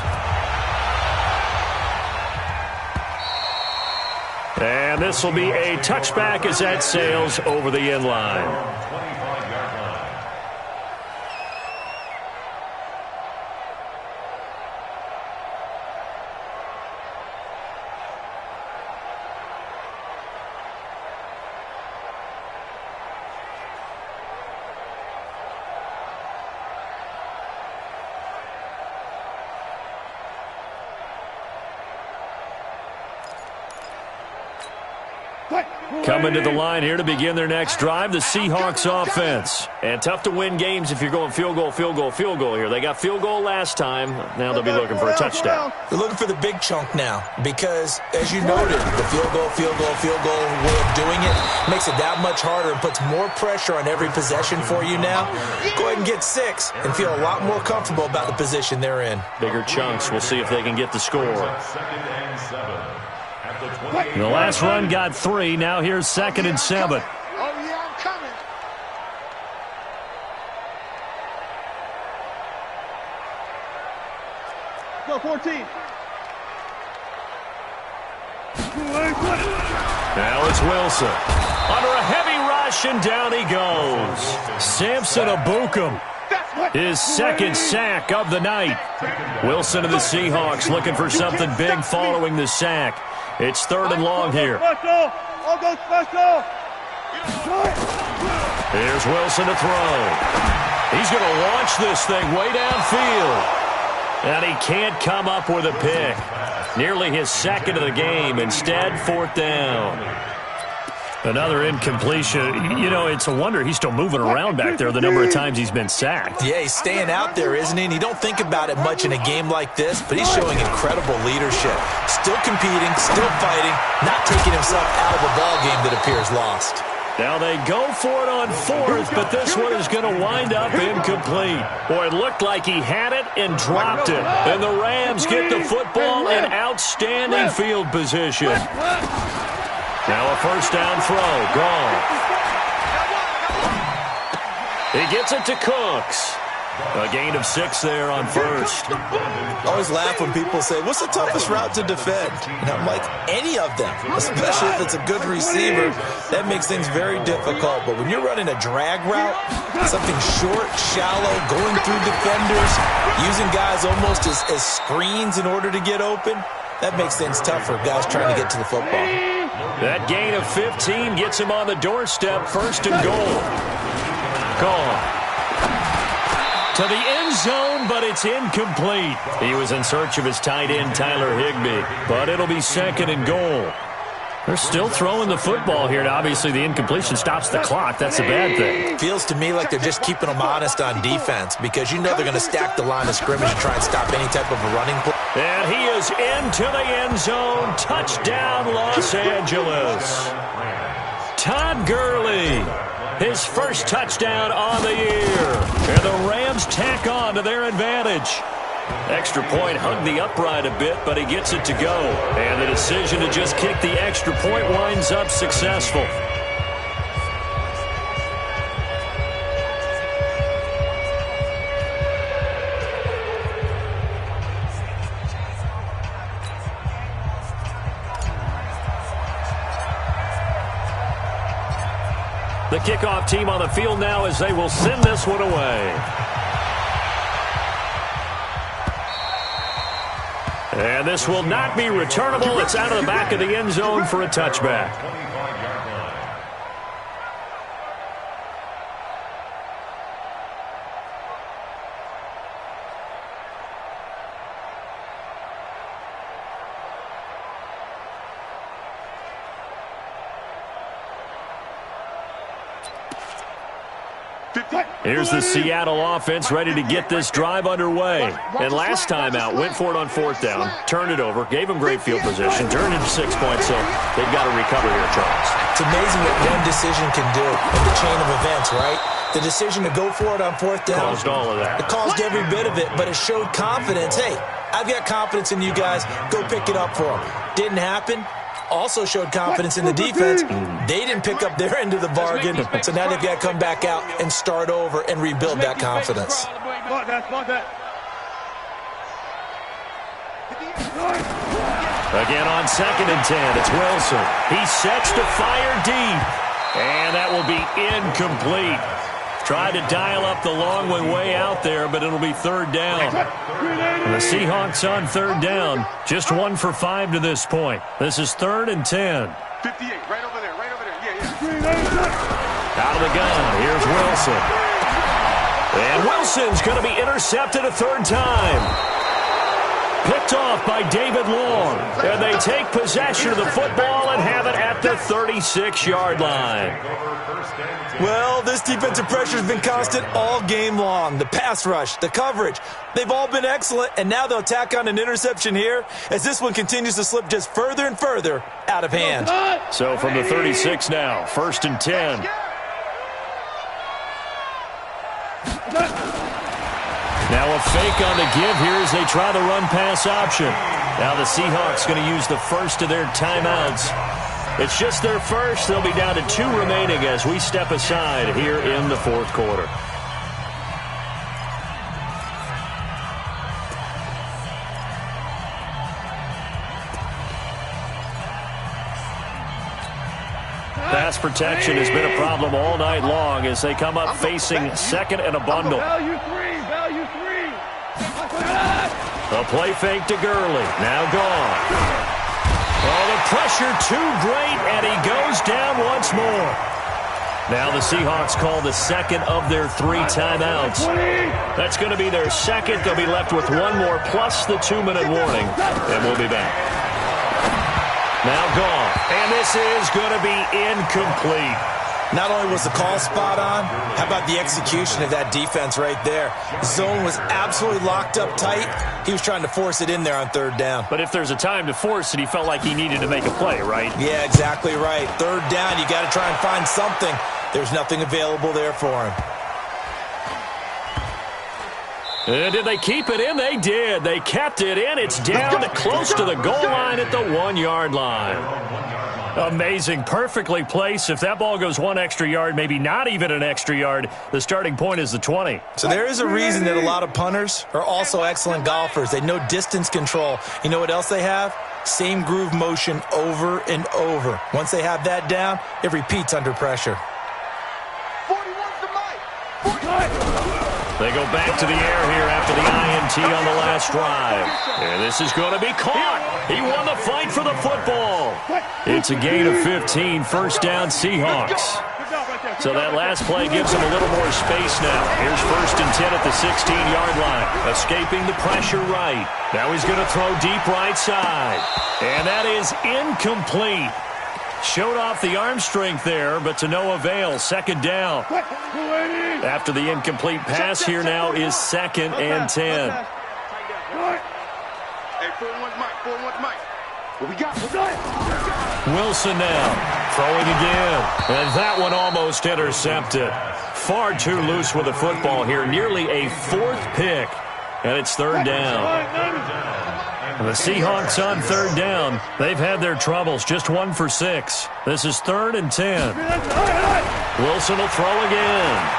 And this will be a touchback as that sails over the end line. Coming to the line here to begin their next drive, the Seahawks offense. And tough to win games if you're going field goal, field goal, field goal here. They got field goal last time. Now they'll be looking for a touchdown. They're looking for the big chunk now because, as you noted, the field goal way of doing it makes it that much harder and puts more pressure on every possession for you now. Go ahead and get 6 and feel a lot more comfortable about the position they're in. Bigger chunks. We'll see if they can get the score. The last run got 3. Now here's 2nd and 7. Oh, yeah, I'm coming. 14. Now it's Wilson. Under a heavy rush, and down he goes. Samson Abukum, his second sack of the night. Wilson and the Seahawks looking for something big following the sack. It's 3rd and long here. Here's Wilson to throw. He's going to launch this thing way downfield. And he can't come up with a pick. Nearly his second of the game. Instead, 4th down. Another incompletion. You know, it's a wonder he's still moving around back there the number of times he's been sacked. Yeah, he's staying out there, isn't he? And you don't think about it much in a game like this, but he's showing incredible leadership. Still competing, still fighting, not taking himself out of a ball game that appears lost. Now they go for it on 4th, but this one is going to wind up incomplete. Boy, it looked like he had it and dropped it. And the Rams get the football in outstanding field position. Now a 1st down throw, gone. He gets it to Cooks. A gain of 6 there on 1st. I always laugh when people say, what's the toughest route to defend? And I'm like, any of them, especially if it's a good receiver. That makes things very difficult. But when you're running a drag route, something short, shallow, going through defenders, using guys almost as screens in order to get open, that makes things tough for guys trying to get to the football. That gain of 15 gets him on the doorstep, 1st and goal. Gone. To the end zone, but it's incomplete. He was in search of his tight end, Tyler Higbee, but it'll be 2nd and goal. They're still throwing the football here, and obviously the incompletion stops the clock. That's a bad thing. Feels to me like they're just keeping them honest on defense because you know they're going to stack the line of scrimmage and try and stop any type of a running play. And he is into the end zone. Touchdown, Los Angeles. Todd Gurley, his first touchdown on the year. And the Rams tack on to their advantage. Extra point hugged the upright a bit, but he gets it to go. And the decision to just kick the extra point winds up successful. The kickoff team on the field now as they will send this one away. And this will not be returnable. It's out of the back of the end zone for a touchback. Here's the Seattle offense ready to get this drive underway. And last time out, went for it on 4th down, turned it over, gave them great field position, turned it to 6 points, so they've got to recover here, Charles. It's amazing what one decision can do in the chain of events, right? The decision to go for it on 4th down. Caused all of that. It caused every bit of it, but it showed confidence. Hey, I've got confidence in you guys. Go pick it up for them. Didn't happen. Also showed confidence in the defense. They didn't pick up their end of the bargain, so now they've got to come back out and start over and rebuild that confidence. Again on 2nd and 10, it's Wilson. He sets to fire deep, and that will be incomplete. Tried to dial up the long way out there, but it'll be 3rd down. And the Seahawks on 3rd down, just 1 for 5 to this point. This is 3rd and 10. 58, right over there, yeah. Out of the gun, here's Wilson. And Wilson's going to be intercepted a 3rd time. Picked off by David Long. And they take possession of the football and have it at the 36-yard line. Well, this defensive pressure has been constant all game long. The pass rush, the coverage, they've all been excellent, and now they'll tack on an interception here as this one continues to slip just further and further out of hand. So from the 36 now, 1st and 10. Now a fake on the give here as they try the run-pass option. Now the Seahawks going to use the first of their timeouts. It's just their first. They'll be down to 2 remaining as we step aside here in the 4th quarter. pass protection has been a problem all night long as they come up facing second and a bundle. Value three. A play fake to Gurley. Now gone. Oh, the pressure too great, and he goes down once more. Now the Seahawks call the second of their 3 timeouts. That's going to be their second. They'll be left with one more plus the 2-minute warning, and we'll be back. Now gone, and this is going to be incomplete. Not only was the call spot on, how about the execution of that defense right there? The zone was absolutely locked up tight. He was trying to force it in there on 3rd down. But if there's a time to force it, he felt like he needed to make a play, right? Yeah, exactly right. 3rd down, you got to try and find something. There's nothing available there for him. And did they keep it in? They did. They kept it in. It's down close to the goal line at the 1-yard line. Amazing. Perfectly placed. If that ball goes 1 extra yard, maybe not even an extra yard, the starting point is the 20. So there is a reason that a lot of punters are also excellent golfers. They know distance control. You know what else they have? Same groove motion over and over. Once they have that down, it repeats under pressure. 41's the mic. They go back to the air here after the INT on the last drive. And this is going to be caught. He won the fight for the football. It's a gain of 15, 1st down Seahawks. So that last play gives him a little more space now. Here's 1st and 10 at the 16-yard line. Escaping the pressure right. Now he's going to throw deep right side. And that is incomplete. Showed off the arm strength there, but to no avail. 2nd down. After the incomplete pass, here now is 2nd and 10. Hey, 41's Mike. 41's Mike. What we got? Wilson now throwing again. And that one almost intercepted. Far too loose with the football here. Nearly a 4th pick. And it's 3rd down. The Seahawks on 3rd down. They've had their troubles. Just 1 for 6. This is 3rd and 10. Wilson will throw again.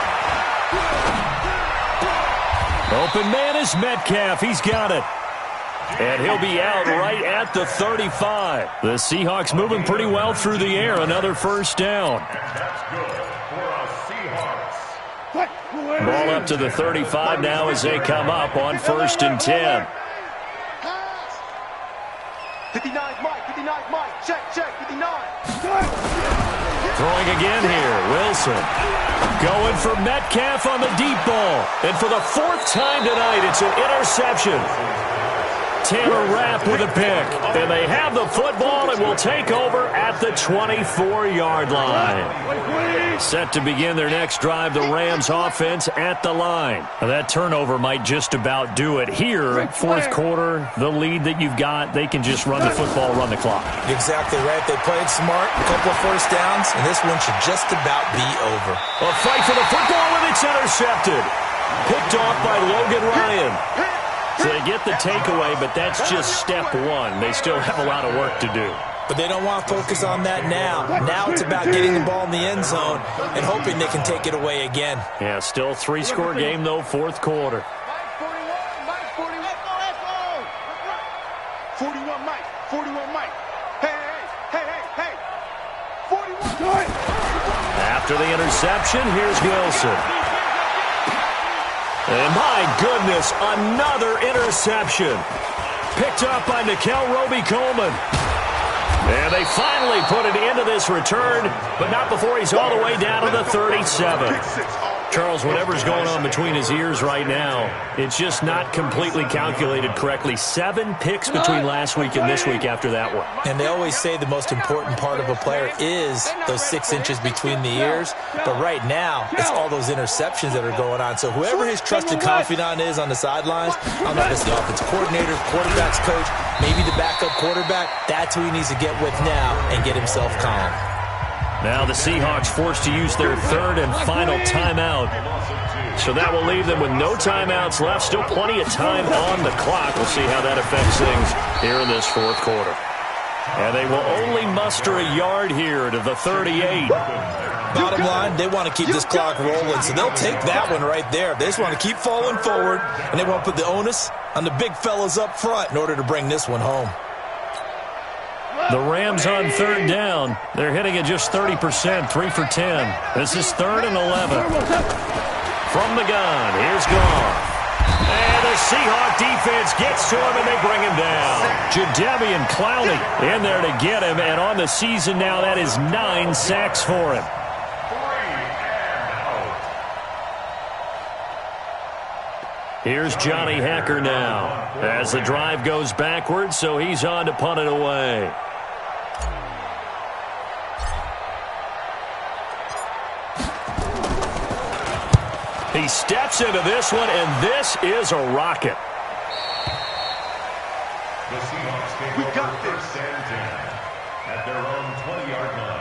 Open man is Metcalf. He's got it. And he'll be out right at the 35. The Seahawks moving pretty well through the air. Another 1st down. That's good for our Seahawks. Ball up to the 35 now as they come up on 1st and 10. 59's Mike. 59's Mike. Check. 59. Throwing again here. Wilson going for Metcalf on the deep ball. And for the 4th time tonight, it's an interception. Taylor Rapp with a pick. And they have the football and will take over at the 24-yard line. Set to begin their next drive, the Rams offense at the line. Now that turnover might just about do it. Here, 4th quarter, the lead that you've got, they can just run the football, run the clock. Exactly right. They played smart, a couple of 1st downs, and this one should just about be over. A fight for the football, and it's intercepted. Picked off by Logan Ryan. So they get the takeaway, but that's just step 1. They still have a lot of work to do. But they don't want to focus on that now. Now it's about getting the ball in the end zone and hoping they can take it away again. Yeah, still 3-score game, though, 4th quarter. Mike 41. 41 Mike. 41 Mike. Hey. 41. After the interception, here's Wilson. And my goodness, another interception. Picked up by Nikel Roby-Coleman. And they finally put it into this return, but not before he's all the way down to the 37. Charles, whatever's going on between his ears right now, it's just not completely calculated correctly. 7 picks between last week and this week after that one. And they always say the most important part of a player is those 6 inches between the ears. But right now, it's all those interceptions that are going on. So whoever his trusted confidant is on the sidelines, I'm not just the offensive coordinator, quarterback's coach, maybe the backup quarterback, that's who he needs to get with now and get himself calm. Now the Seahawks forced to use their 3rd and final timeout. So that will leave them with no timeouts left. Still plenty of time on the clock. We'll see how that affects things here in this 4th quarter. And they will only muster a yard here to the 38. Bottom line, they want to keep this clock rolling, so they'll take that one right there. They just want to keep falling forward, and they want to put the onus on the big fellas up front in order to bring this one home. The Rams on third down. They're hitting it just 30%, 3 for 10. This is 3rd and 11. From the gun, here's Goff. And the Seahawk defense gets to him, and they bring him down. Jadeveon Clowney in there to get him, and on the season now, that is 9 sacks for him. Here's Johnny Hacker now as the drive goes backwards, so he's on to punt it away. He steps into this one, and this is a rocket. The Seahawks take over first and 10 at their own 20-yard line.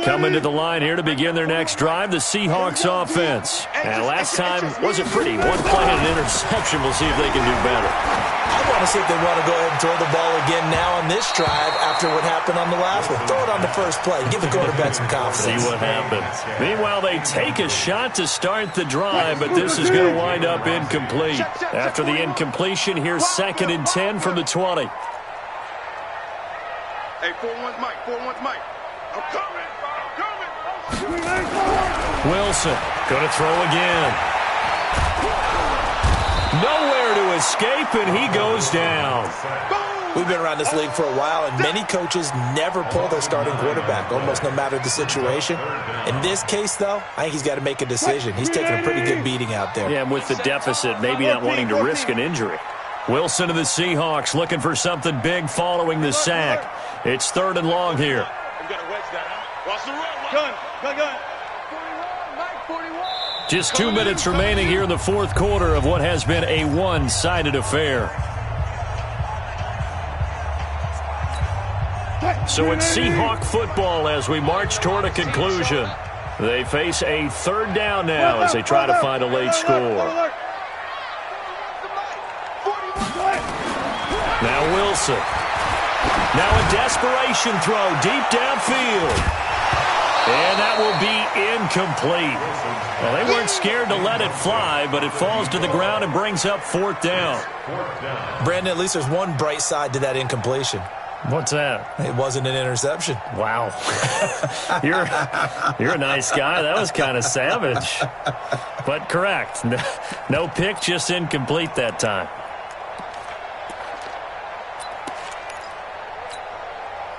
Coming to the line here to begin their next drive, the Seahawks offense. And last time wasn't pretty. One play and an interception. We'll see if they can do better. I want to see if they want to go ahead and throw the ball again now on this drive after what happened on the last one. Throw it on the first play. Give the quarterback some confidence. See what happens. Meanwhile, they take a shot to start the drive, but this is going to wind up incomplete. After the incompletion, here's 2nd and 10 from the 20. Hey, 4-1's Mike. 4-1's Mike. I'm coming. Wilson going to throw again. Nowhere to escape, and he goes down. We've been around this league for a while, and many coaches never pull their starting quarterback, almost no matter the situation. In this case, though, I think he's got to make a decision. He's taking a pretty good beating out there. Yeah, and with the deficit, maybe not wanting to risk an injury. Wilson of the Seahawks looking for something big following the sack. It's 3rd and long here. Gun. Just 2 minutes remaining here in the 4th quarter of what has been a one-sided affair. So it's Seahawk football as we march toward a conclusion. They face a 3rd down now as they try to find a late score. Now Wilson. Now a desperation throw deep downfield. And that will be incomplete. Well, they weren't scared to let it fly, but it falls to the ground and brings up 4th down. Brandon, at least there's one bright side to that incompletion. What's that? It wasn't an interception. Wow. You're a nice guy. That was kind of savage. But correct. No pick, just incomplete that time.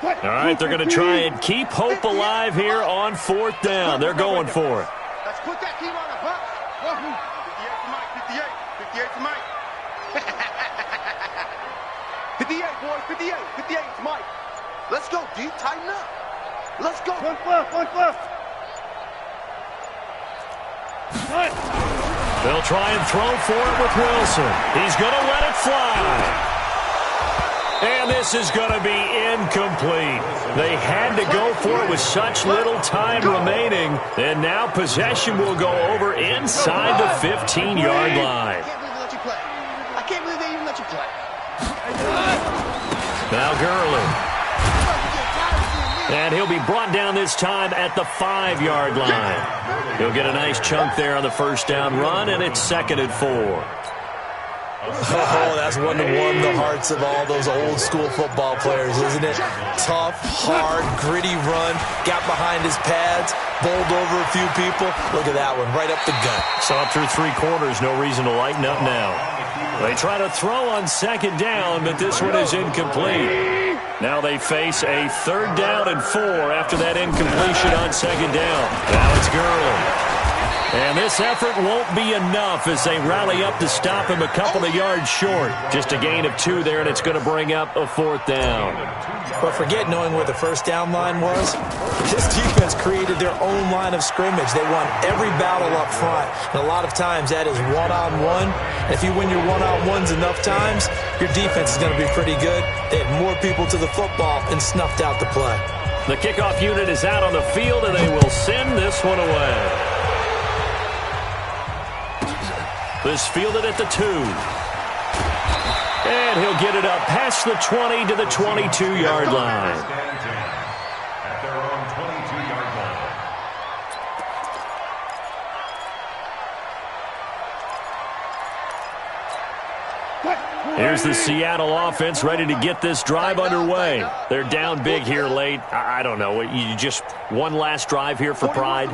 All right, they're going to try and keep hope alive here on 4th down. They're going for it. Let's put that team on a bus. 58 to Mike. 58 to Mike. 58, boys. 58 to Mike. Let's go, D. Tighten up. Let's go. One left. They'll try and throw for it with Wilson. He's going to let it fly. And this is going to be incomplete. They had to go for it with such little time remaining. And now possession will go over inside the 15-yard line. I can't believe they even let you play. Now Gurley. And he'll be brought down this time at the 5-yard line. He'll get a nice chunk there on the 1st down run, and it's 2nd and 4. Oh, that's one to warm the hearts of all those old school football players, isn't it? Tough, hard, gritty run, got behind his pads, bowled over a few people. Look at that one, right up the gut. Saw through 3 quarters, no reason to lighten up now. They try to throw on 2nd down, but this one is incomplete. Now they face a 3rd down and 4 after that incompletion on 2nd down. Now it's Gurley. And this effort won't be enough as they rally up to stop him a couple of yards short. Just a gain of 2 there, and it's going to bring up a 4th down. But forget knowing where the 1st down line was. This defense created their own line of scrimmage. They won every battle up front. And a lot of times that is one-on-one. If you win your one-on-ones enough times, your defense is going to be pretty good. They had more people to the football and snuffed out the play. The kickoff unit is out on the field, and they will send this one away. This fielded at the 2. And he'll get it up past the 20 to the 22-yard line. Here's the Seattle offense ready to get this drive underway. They're down big here late. I don't know. You just one last drive here for pride?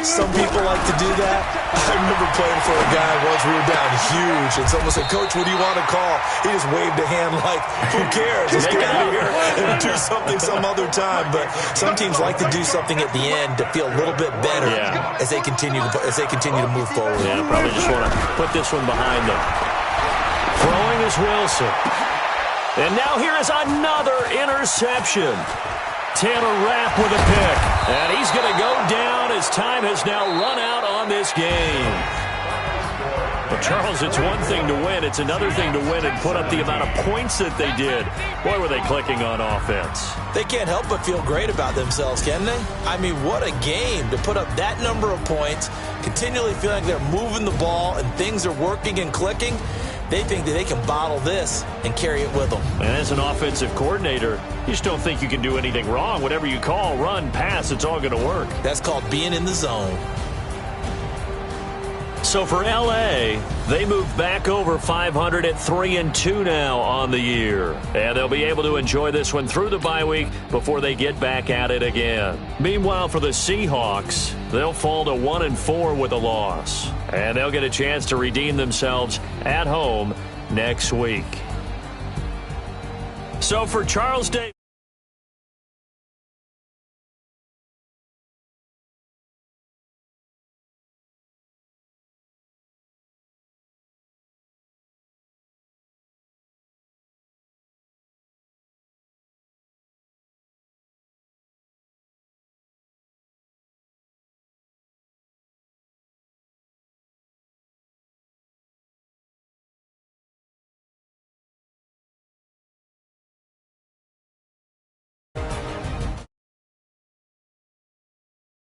Some people like to do that. I remember playing for a guy once we were down huge, and someone said, "Coach, what do you want to call?" He just waved a hand like, who cares? Let's get out of here and do something some other time. But some teams like to do something at the end to feel a little bit better as they continue to move forward. Yeah, probably just want to put this one behind them. Throwing is Wilson. And now here is another interception. Taylor Rapp with a pick. And he's going to go down as time has now run out on this game. But Charles, it's one thing to win. It's another thing to win and put up the amount of points that they did. Boy, were they clicking on offense. They can't help but feel great about themselves, can they? I mean, what a game to put up that number of points, continually feeling like they're moving the ball and things are working and clicking. They think that they can bottle this and carry it with them. And as an offensive coordinator, you just don't think you can do anything wrong. Whatever you call, run, pass, it's all going to work. That's called being in the zone. So for L.A., they move back over 500 at 3-2 now on the year. And they'll be able to enjoy this one through the bye week before they get back at it again. Meanwhile, for the Seahawks, they'll fall to 1-4 with a loss. And they'll get a chance to redeem themselves at home next week. So for Charles Davis.